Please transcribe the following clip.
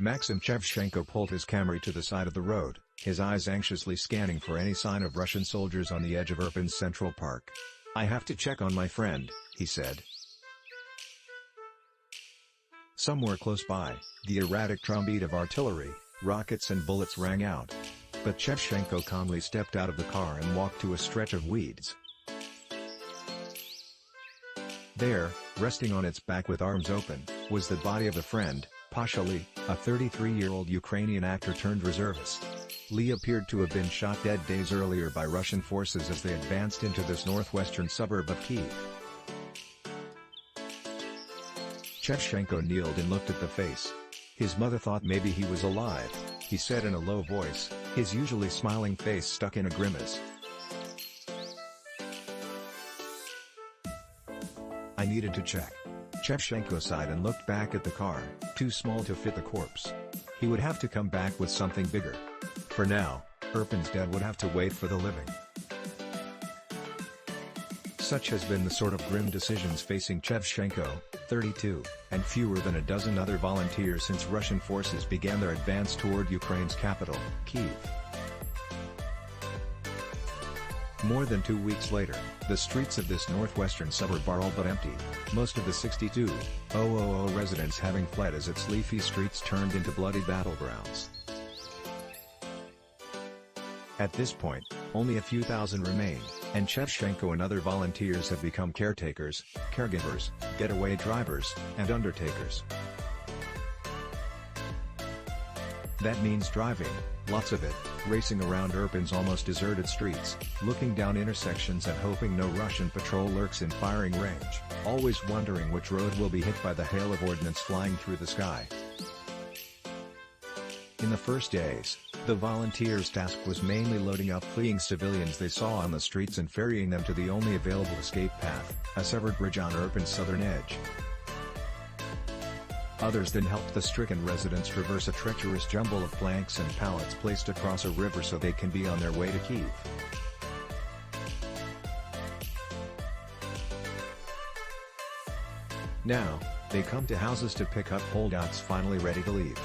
Maxim Chevchenko pulled his Camry to the side of the road, his eyes anxiously scanning for any sign of Russian soldiers on the edge of Irpin's Central Park. "I have to check on my friend," he said. Somewhere close by, the erratic drumbeat of artillery, rockets and bullets rang out. But Chevchenko calmly stepped out of the car and walked to a stretch of weeds. There, resting on its back with arms open, was the body of a friend, Pasha Li, a 33-year-old Ukrainian actor turned reservist. Li appeared to have been shot dead days earlier by Russian forces as they advanced into this northwestern suburb of Kyiv. Chevchenko kneeled and looked at the face. His mother thought maybe he was alive, he said in a low voice, his usually smiling face stuck in a grimace. "I needed to check." Chevchenko sighed and looked back at the car, too small to fit the corpse. He would have to come back with something bigger. For now, Irpin's dead would have to wait for the living. Such has been the sort of grim decisions facing Chevchenko, 32, and fewer than a dozen other volunteers since Russian forces began their advance toward Ukraine's capital, Kyiv. More than 2 weeks later, the streets of this northwestern suburb are all but empty, most of the 62,000 residents having fled as its leafy streets turned into bloody battlegrounds. At this point, only a few thousand remain, and Chevchenko and other volunteers have become caretakers, caregivers, getaway drivers, and undertakers. That means driving, lots of it, racing around Irpin's almost deserted streets, looking down intersections and hoping no Russian patrol lurks in firing range, always wondering which road will be hit by the hail of ordnance flying through the sky. In the first days, the volunteers' task was mainly loading up fleeing civilians they saw on the streets and ferrying them to the only available escape path, a severed bridge on Irpin's southern edge. Others then helped the stricken residents traverse a treacherous jumble of planks and pallets placed across a river so they can be on their way to Kyiv. Now, they come to houses to pick up holdouts finally ready to leave.